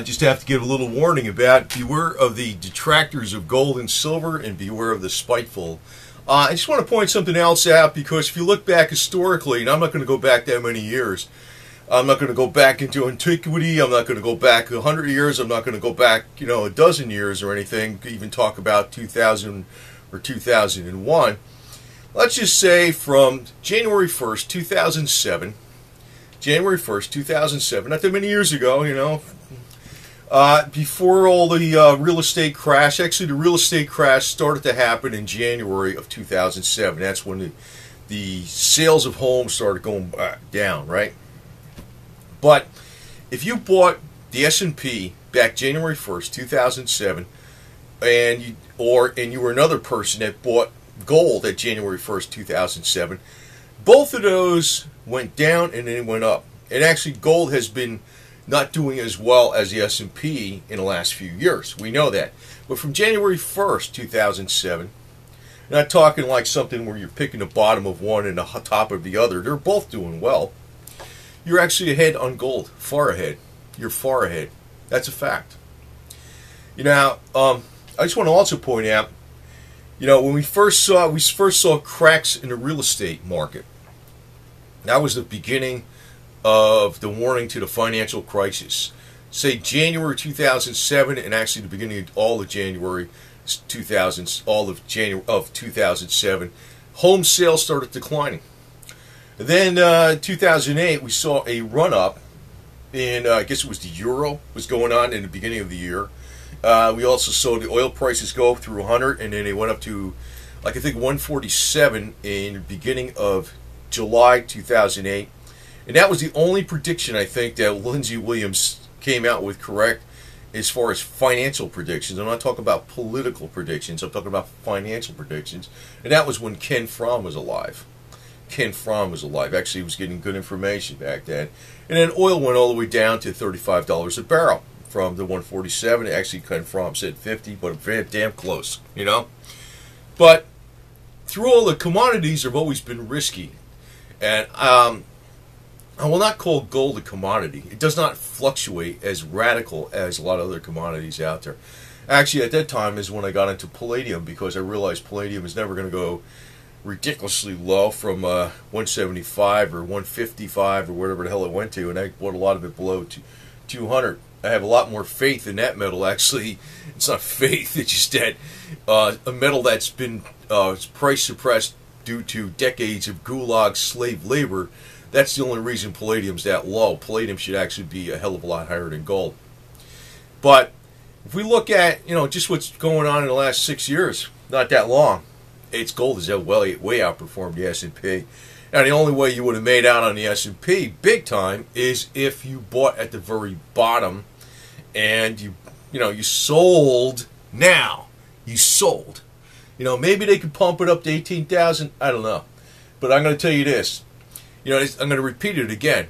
Just have to give a little warning about beware of the detractors of gold and silver and beware of the spiteful. I just want to point something else out, because if you look back historically, and I'm not going to go back that many years, I'm not going to go back into antiquity, I'm not going to go back 100 years, I'm not going to go back, a dozen years or anything, even talk about 2000 or 2001. Let's just say from January 1st, 2007, not that many years ago, before all the real estate crash. Actually, the real estate crash started to happen in January of 2007. That's when the sales of homes started going down, right? But if you bought the S&P back January 1st, 2007, and you were another person that bought gold at January 1st, 2007, both of those went down and then went up. And actually, gold has been not doing as well as the S&P in the last few years. We know that. But from January 1st, 2007, not talking like something where you're picking the bottom of one and the top of the other. They're both doing well. You're actually ahead on gold. Far ahead. You're far ahead. That's a fact. I just want to also point out, when we first saw cracks in the real estate market. That was the beginning of the warning to the financial crisis. Say January 2007, and actually the beginning of all of January 2007, home sales started declining. And then 2008, we saw a run up in, I guess it was the euro was going on in the beginning of the year. We also saw the oil prices go through 100, and then they went up to, I think 147 in the beginning of July 2008. And that was the only prediction, I think, that Lindsey Williams came out with correct as far as financial predictions. I'm not talking about political predictions. I'm talking about financial predictions. And that was when Ken Fromm was alive. Actually, he was getting good information back then. And then oil went all the way down to $35 a barrel from the 147. Actually, Ken Fromm said 50, but very damn close, But through all the commodities have always been risky. And I will not call gold a commodity. It does not fluctuate as radical as a lot of other commodities out there. Actually, at that time is when I got into palladium, because I realized palladium is never going to go ridiculously low from 175 or 155 or whatever the hell it went to, and I bought a lot of it below 200. I have a lot more faith in that metal. Actually, it's not faith, it's just that a metal that's been price suppressed due to decades of gulag slave labor. That's the only reason palladium's that low. Palladium should actually be a hell of a lot higher than gold. But if we look at, just what's going on in the last 6 years, not that long, gold has way outperformed the S&P. Now, the only way you would have made out on the S&P big time is if you bought at the very bottom and you sold now. You sold. Maybe they could pump it up to 18,000. I don't know. But I'm going to tell you this. I'm going to repeat it again.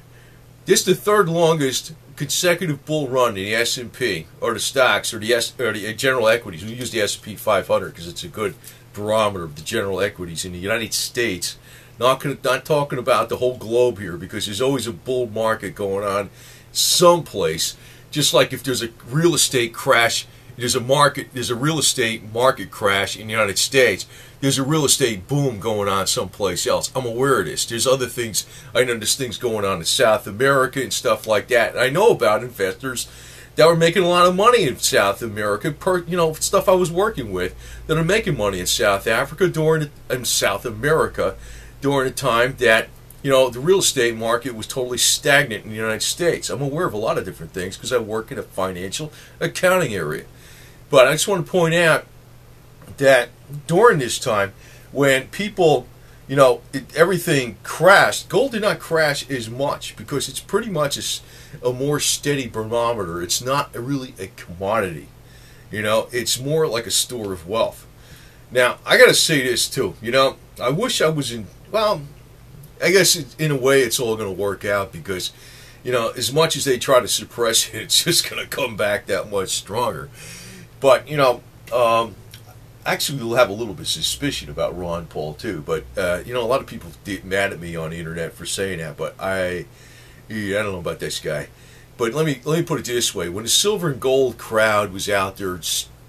This is the third longest consecutive bull run in the S&P, or the stocks, or the general equities. We use the S&P 500 because it's a good barometer of the general equities in the United States. Not talking about the whole globe here, because there's always a bull market going on someplace. Just like if there's a real estate crash, there's a real estate market crash in the United States. There's a real estate boom going on someplace else. I'm aware of this. There's other things. I know there's things going on in South America and stuff like that. And I know about investors that were making a lot of money in South America. Stuff I was working with that are making money in South Africa in South America during the time that the real estate market was totally stagnant in the United States. I'm aware of a lot of different things because I work in a financial accounting area. But I just want to point out that during this time, when people, everything crashed, gold did not crash as much because it's pretty much a more steady barometer. It's not really a commodity. It's more like a store of wealth. Now, I got to say this too. I wish I was I guess in a way it's all going to work out because, as much as they try to suppress it, it's just going to come back that much stronger. But, actually we'll have a little bit of suspicion about Ron Paul too. But, a lot of people get mad at me on the internet for saying that. But I don't know about this guy. But let me put it this way: when the silver and gold crowd was out there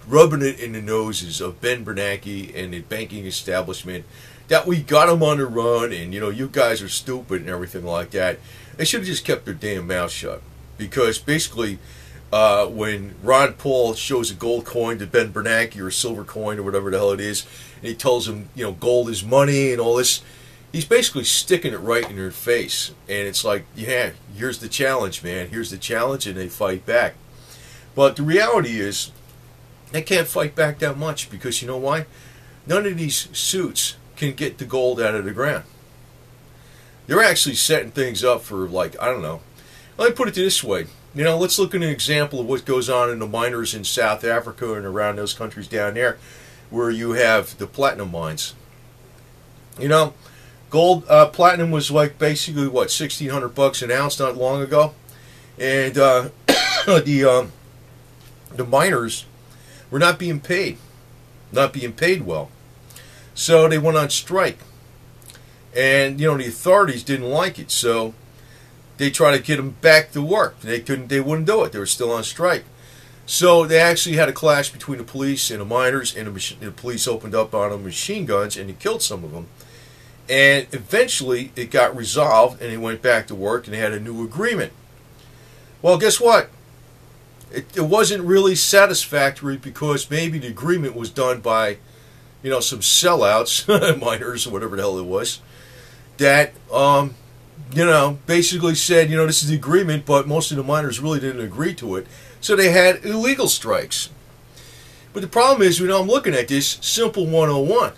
rubbing it in the noses of Ben Bernanke and the banking establishment, that we got them on the run, and you guys are stupid and everything like that, they should have just kept their damn mouth shut. Because basically, when Ron Paul shows a gold coin to Ben Bernanke or a silver coin or whatever the hell it is, and he tells him, gold is money and all this, he's basically sticking it right in their face. And it's like, yeah, here's the challenge, man. Here's the challenge, and they fight back. But the reality is, they can't fight back that much because you know why? None of these suits can get the gold out of the ground. They're actually setting things up for, like, I don't know. Let me put it this way. Let's look at an example of what goes on in the miners in South Africa and around those countries down there where you have the platinum mines. Gold, platinum was like basically, what, $1,600 an ounce not long ago? And the miners were not being paid well. So they went on strike. And, the authorities didn't like it, so they tried to get them back to work. They wouldn't do it. They were still on strike. So they actually had a clash between the police and the miners, and the police opened up on them machine guns, and they killed some of them. And eventually it got resolved, and they went back to work, and they had a new agreement. Well, guess what? It wasn't really satisfactory because maybe the agreement was done by, some sellouts, miners or whatever the hell it was, that, basically said, this is the agreement, but most of the miners really didn't agree to it. So they had illegal strikes. But the problem is, I'm looking at this simple 101.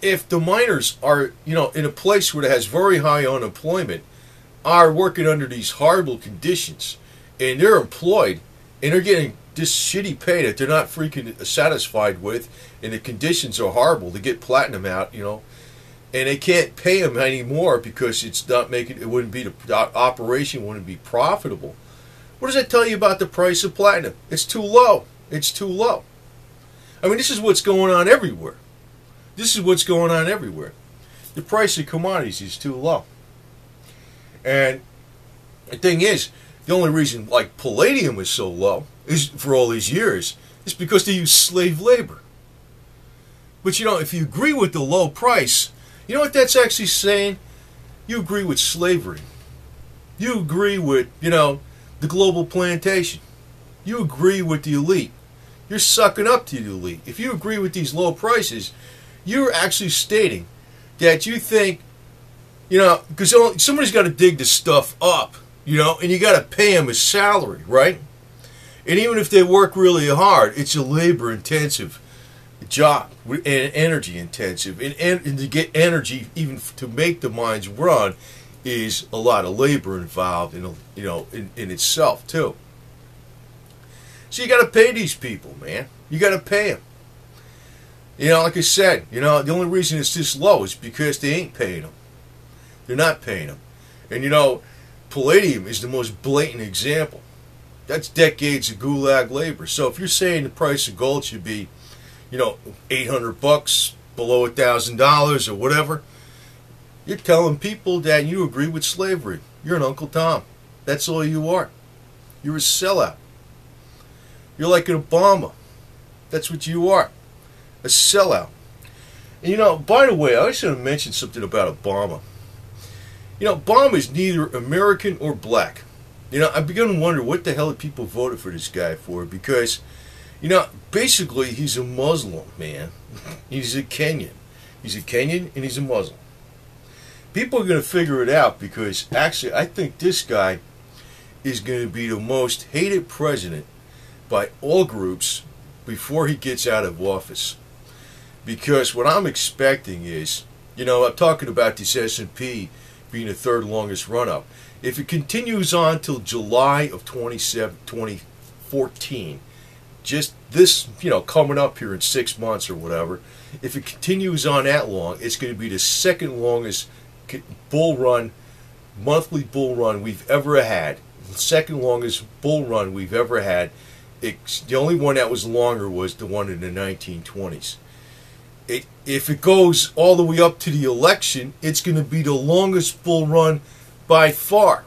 If the miners are, in a place where it has very high unemployment, are working under these horrible conditions, and they're employed, and they're getting this shitty pay that they're not freaking satisfied with, and the conditions are horrible to get platinum out, and they can't pay them anymore because it's not making, it wouldn't be, the operation wouldn't be profitable. What does that tell you about the price of platinum? It's too low. It's too low. I mean, this is what's going on everywhere. This is what's going on everywhere. The price of commodities is too low. And the thing is, the only reason, like, palladium is so low is for all these years is because they use slave labor. But, if you agree with the low price, you know what that's actually saying? You agree with slavery. You agree with, the global plantation. You agree with the elite. You're sucking up to the elite. If you agree with these low prices, you're actually stating that you think, because somebody's got to dig this stuff up, and you got to pay them a salary, right? And even if they work really hard, it's a labor-intensive job and energy-intensive. And to get energy, even to make the mines run, is a lot of labor involved in itself too. So you got to pay these people, man. You got to pay them. Like I said, the only reason it's this low is because they ain't paying them. They're not paying them. And palladium is the most blatant example. That's decades of gulag labor. So if you're saying the price of gold should be, $800, below $1,000 or whatever, you're telling people that you agree with slavery. You're an Uncle Tom. That's all you are. You're a sellout. You're like an Obama. That's what you are. A sellout. And by the way, I should have mentioned something about Obama. Obama is neither American or black. I begun to wonder what the hell people voted for this guy for, because, basically he's a Muslim, man. He's a Kenyan. He's a Kenyan and he's a Muslim. People are going to figure it out because, actually, I think this guy is going to be the most hated president by all groups before he gets out of office. Because what I'm expecting is, I'm talking about this S&P being the third longest run-up. If it continues on till July of 2014, just this, coming up here in 6 months or whatever, if it continues on that long, it's going to be the second longest bull run, monthly bull run we've ever had. The second longest bull run we've ever had. The only one that was longer was the one in the 1920s. If it goes all the way up to the election, it's going to be the longest bull run by far.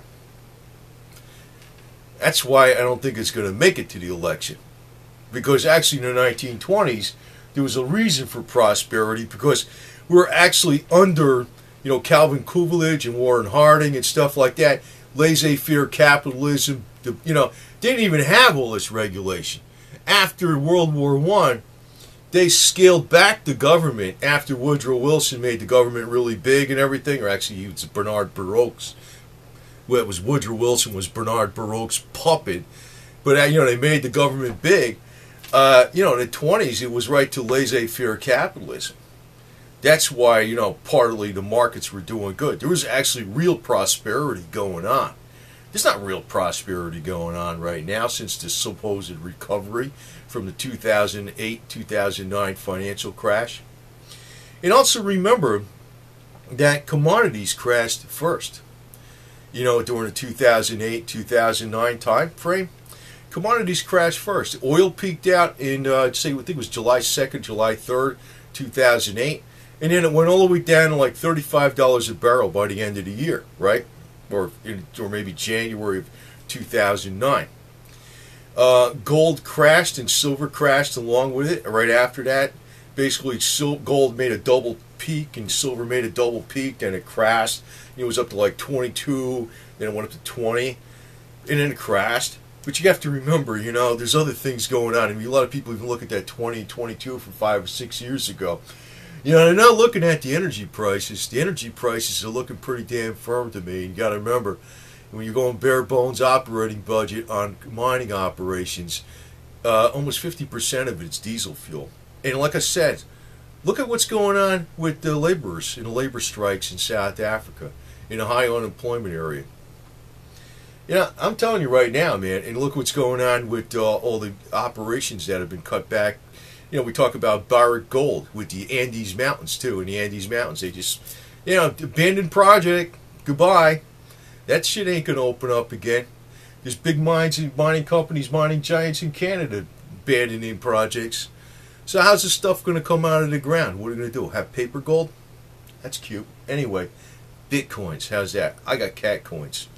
That's why I don't think it's going to make it to the election. Because actually in the 1920s, there was a reason for prosperity, because we were actually under, Calvin Coolidge and Warren Harding and stuff like that, laissez-faire capitalism. They didn't even have all this regulation. After World War I, they scaled back the government after Woodrow Wilson made the government really big and everything, or actually it was Bernard Baruch's. Well, it was Woodrow Wilson was Bernard Baruch's puppet, but they made the government big. In the 20s, it was right to laissez-faire capitalism. That's why, partly the markets were doing good. There was actually real prosperity going on. There's not real prosperity going on right now since the supposed recovery from the 2008-2009 financial crash. And also remember that commodities crashed first. During the 2008-2009 time frame, commodities crashed first. Oil peaked out in, I think it was July 2nd, July 3rd, 2008. And then it went all the way down to like $35 a barrel by the end of the year, right? Or maybe January of 2009. Gold crashed and silver crashed along with it. Right after that, basically gold made a double peak and silver made a double peak, and it crashed. It was up to like 22, then it went up to 20, and then it crashed. But you have to remember, there's other things going on. I mean, a lot of people even look at that 20, 22 from 5 or 6 years ago. They're not looking at the energy prices. The energy prices are looking pretty damn firm to me. You got to remember, when you're going bare bones operating budget on mining operations, almost 50% of it's diesel fuel. And like I said, look at what's going on with the laborers and the labor strikes in South Africa, in a high unemployment area. I'm telling you right now, man, and look what's going on with all the operations that have been cut back. We talk about Barrick Gold with the Andes Mountains, too. In the Andes Mountains, they just, abandoned project, goodbye. That shit ain't going to open up again. There's big mines and mining companies, mining giants in Canada abandoning projects. So how's this stuff going to come out of the ground? What are we going to do? Have paper gold? That's cute. Anyway, Bitcoins, how's that? I got cat coins.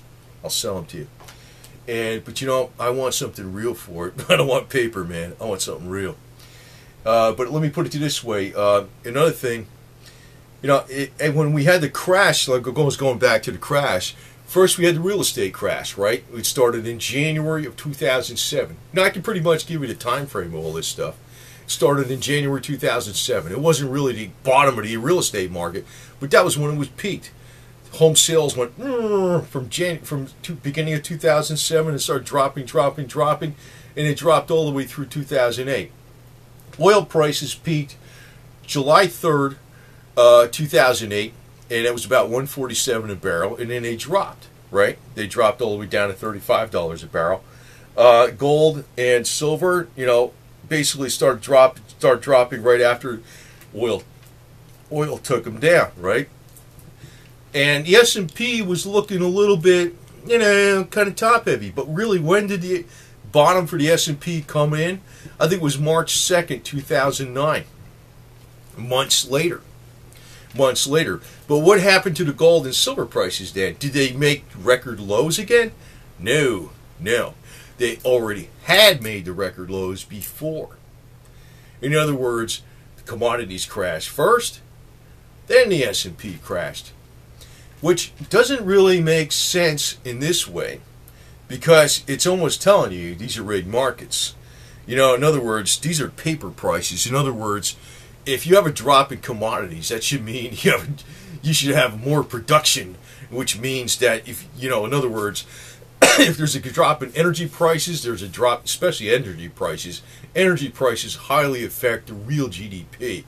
I'll sell them to you. But I want something real for it. I don't want paper, man. I want something real. But let me put it this way. Another thing, and when we had the crash, like going back to the crash, first we had the real estate crash, right? It started in January of 2007. Now I can pretty much give you the time frame of all this stuff. It started in January 2007. It wasn't really the bottom of the real estate market, but that was when it was peaked. Home sales went from beginning of 2007 and started dropping, and it dropped all the way through 2008. Oil prices peaked July 3rd, 2008, and it was about $147 a barrel, and then they dropped, right? They dropped all the way down to $35 a barrel. Gold and silver, basically start dropping right after oil took them down, right? And the S&P was looking a little bit, kind of top heavy, but really, when did the bottom for the S&P come in? I think it was March 2nd, 2009. Months later. But what happened to the gold and silver prices then? Did they make record lows again? No. They already had made the record lows before. In other words, the commodities crashed first, then the S&P crashed. Which doesn't really make sense in this way, because it's almost telling you these are rigged markets. In other words, these are paper prices. In other words, if you have a drop in commodities, that should mean you should have more production, which means that in other words, if there's a drop in energy prices, there's a drop, especially energy prices. Energy prices highly affect the real GDP.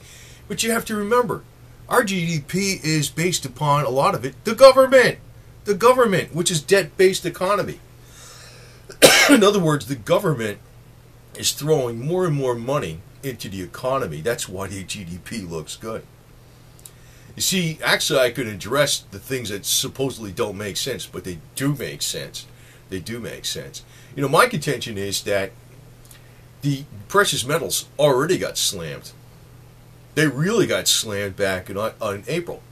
But you have to remember, our GDP is based upon, a lot of it, the government, which is debt-based economy. In other words, the government is throwing more and more money into the economy. That's why the GDP looks good. You see, actually, I could address the things that supposedly don't make sense, but they do make sense. My contention is that the precious metals already got slammed. They really got slammed back in April.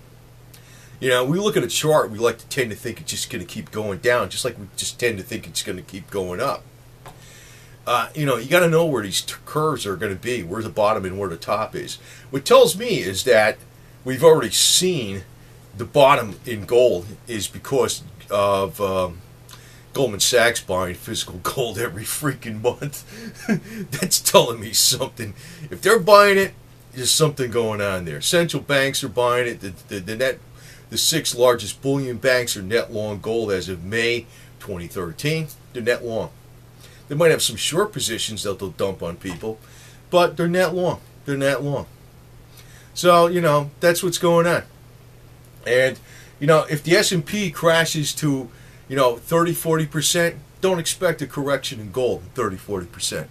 You know, we look at a chart, we like to tend to think it's just going to keep going down, just like we just tend to think it's going to keep going up. You know, you got to know where these curves are going to be, where the bottom and where the top is. What tells me is that we've already seen the bottom in gold is because of Goldman Sachs buying physical gold every freaking month. That's telling me something. If they're buying it, there's something going on there. Central banks are buying it. The 6 largest bullion banks are net long gold as of May 2013. They're net long. They might have some short positions that they'll dump on people, but they're net long. They're net long. So, you know, that's what's going on. And, you know, if the S&P crashes to, you know, 30-40%, don't expect a correction in gold 30-40%.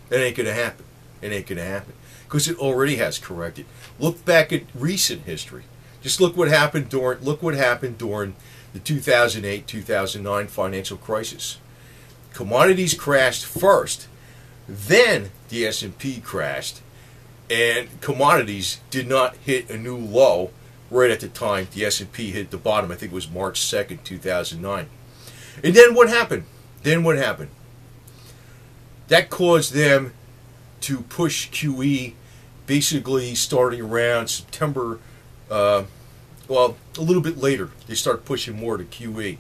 That ain't going to happen. It ain't going to happen. Because it already has corrected. Look back at recent history. Just look what happened during the 2008-2009 financial crisis. Commodities crashed first, then the S&P crashed, and commodities did not hit a new low right at the time the S&P hit the bottom. I think it was March 2nd, 2009. And then what happened? That caused them to push QE basically starting around September, well, a little bit later. They start pushing more to QE.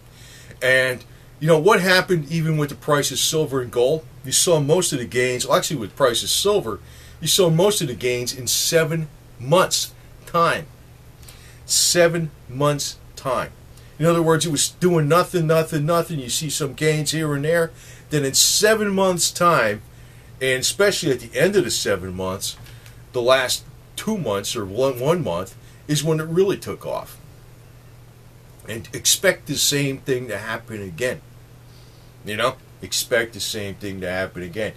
And, you know, what happened even with the price of silver and gold? You saw most of the gains, well, actually with price of silver, you saw most of the gains in 7 months' time. 7 months' time. In other words, it was doing nothing. You see some gains here and there. Then in 7 months' time, and especially at the end of the 7 months, the last 2 months or one month is when it really took off. And expect the same thing to happen again. You know, expect the same thing to happen again.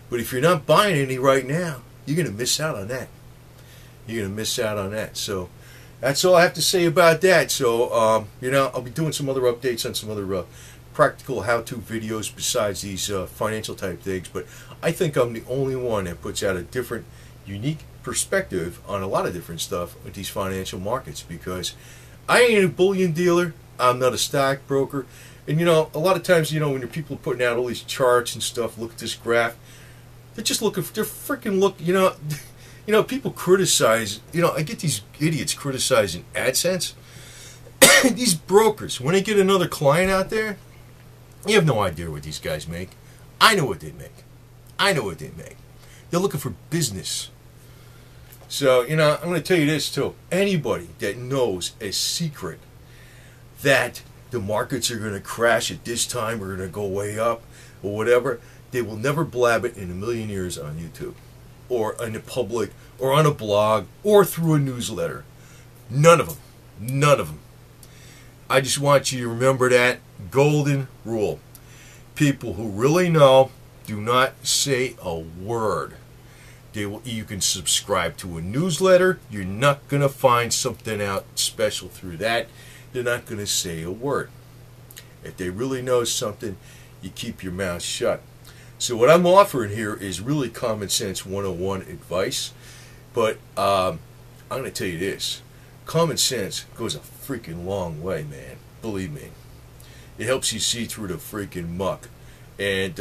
But if you're not buying any right now, you're going to miss out on that. You're going to miss out on that. So that's all I have to say about that. So, you know, I'll be doing some other updates on some other practical how-to videos besides these financial type things. But I think I'm the only one that puts out a different, unique perspective on a lot of different stuff with these financial markets, because I ain't a bullion dealer. I'm not a stockbroker. And, you know, a lot of times, you know, when your people are putting out all these charts and stuff, look at this graph, they're just looking, they're freaking looking, you know, people criticize, you know, I get these idiots criticizing AdSense. These brokers, when they get another client out there, you have no idea what these guys make. I know what they make. I know what they make. They're looking for business. So, you know, I'm going to tell you this too. Anybody that knows a secret that the markets are going to crash at this time or going to go way up or whatever, they will never blab it in a million years on YouTube or in the public or on a blog or through a newsletter. None of them. None of them. I just want you to remember that golden rule. People who really know do not say a word. You can subscribe to a newsletter. You're not going to find something out special through that. They're not going to say a word. If they really know something, you keep your mouth shut. So what I'm offering here is really common sense 101 advice. But I'm going to tell you this. Common sense goes a freaking long way, man. Believe me. It helps you see through the freaking muck. And,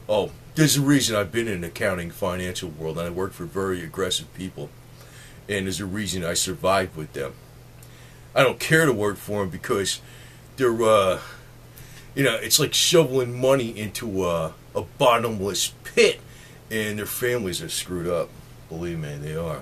oh, there's a reason I've been in the accounting financial world, and I work for very aggressive people. And there's a reason I survived with them. I don't care to work for them because they're, you know, it's like shoveling money into a bottomless pit, and their families are screwed up. Believe me, they are.